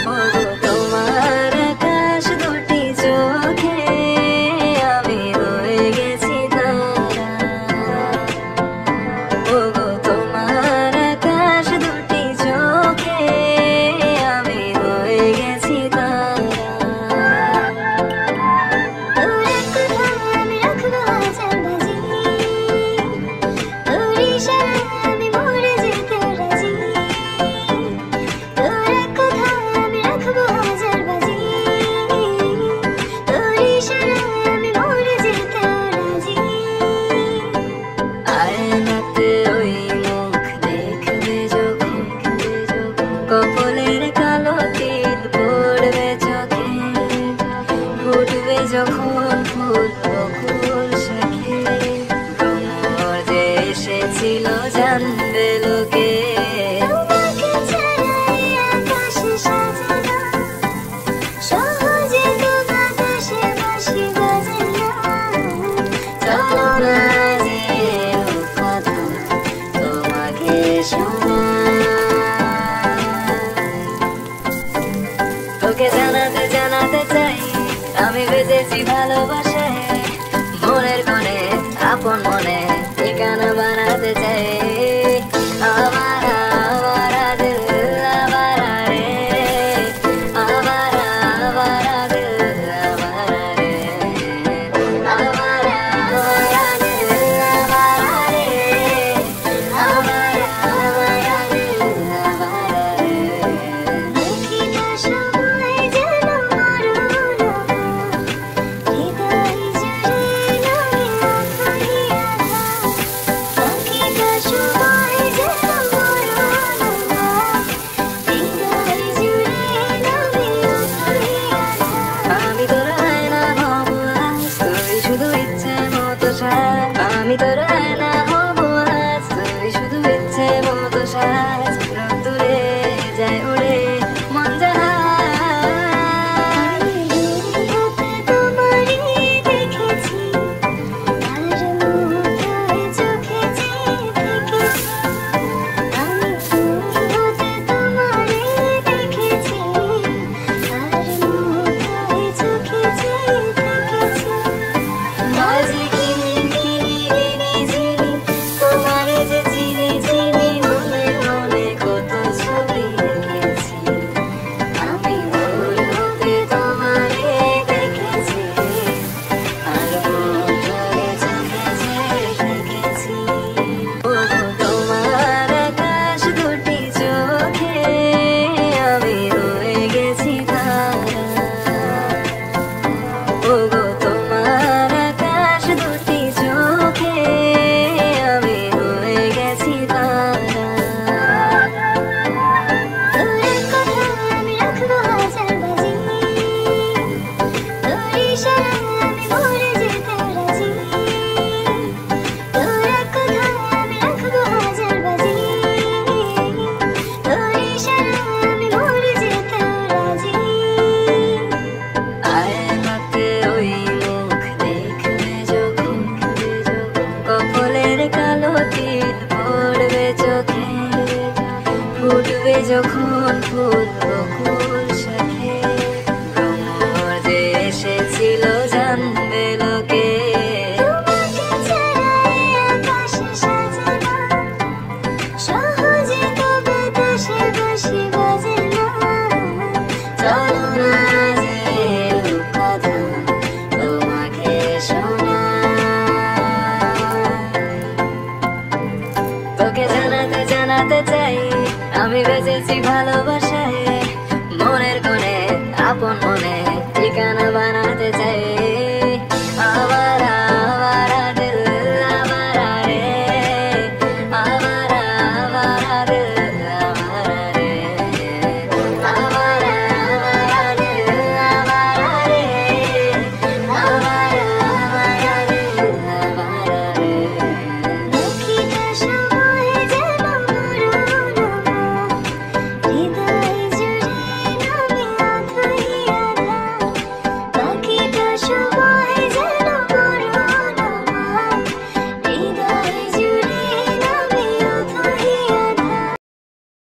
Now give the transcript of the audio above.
ওগো তোমার আকাশ দুটি চোখে আমি হয়ে গেছি তারা। ওগো তোমার আকাশ দুটি চোখে আমি হয়ে গেছি তারা। তোর কথা আমি রাখবো হাজার বাজি, তোর ইশারায় আমি মরে যেতে রাজি। তোর কথা আমি রাখবো হাজার বাজি, তোর ইশারায় আমি মরে যেতে রাজি। আয়নাতে ওই মুখ দেখবে যখন, কপালের কালো তিল পড়বে চোখে, ফুটবে যখন ফুল বকুল শাখে, ভ্রমর যে এসেছিল জানবে লোকে। তোমাকে ছাড়াই আকাশে সাজে না, সহজে তো বাতাসে বাঁশি বাজে না। চলো না যে কথা তোমাকে তোকে জানাতে জানাতে চাই আমি বেঁচেছি ভালোবাসায়। মনের কোণে আপন মনে ঠিকানা বানাতে চাই। আবারা আবারা দিল আবারা রে, আবারা আবারা দিল আবারা রে, আবারা আবারা দিল আবারা রে, আবারা আবারা দিল আবারা রে। দেখিনা সময় যেন মরুণ, হৃদয় জুড়ে নামে আঁধারিয়া। দেখিনা সময় যেন মরুণ, হৃদয় জুড়ে নামে আঁধারিয়া। আমি তোর আয়না হব আজ, তুই শুধু ইচ্ছে মতো সাজ। আমি তোর আয়না হব আজ, তুই শুধু ইচ্ছে মতো সাজ। রোদ্দুরে যায় উড়ে মন জাহাজ। তোমারই দেখেছি আর মুঠোয় চোখে যে দেখেছি। আমি হতে তোমারই দেখেছি আর মুঠোয় চোখে যে দেখেছি। বাজে কিলিকিলি রিনি ঝিলি, তোমার যে চিনি চিনি মনে মনে কত ছবি দেখেছি। আমি ভুল হতে তোমারে দেখেছি আর মুঠোয় চোখে যে দেখেছি। ওগো তোমার আকাশ দুটি চোখে আমি হয়ে গেছি তারা। ওগো তোমার আকাশ দুটি চোখে আমি হয়ে গেছি তারা। তোর কথা আমি রাখবো হাজার বাজি, তোর ইশারায় আমি মরে যেতে রাজি। তোর কথা আমি রাখবো হাজার বাজি, তোর ইশারায় আমি মরে যেতে রাজি। আয়নাতে ওই মুখ দেখবে যখন, কপালের কালো তিল পড়বে চোখে, ফুটবে যখন ফুল বকুল শাখে, ভ্রমর যে এসেছিল জানবে লোকে। তোমাকে ছাড়াই আকাশে সাজে না, সহজে তো বাতাসে বাঁশি বাজে না। চলো না যে কথা তোমাকে তোকে জানাতে জানাতে চাই আমি বেঁচেছি ভালোবাসায়। মনের কোণে আপন মনে ঠিকানা বানাতে চাই। আবারা আবারা দিল আবারা রে, আবারা আবারা দিল আবারা রে, আবারা আবারা দিল আবারা রে, আবারা আবারা দিল আবারা রে। দেখিনা সময় যেন মরুণ, হৃদয়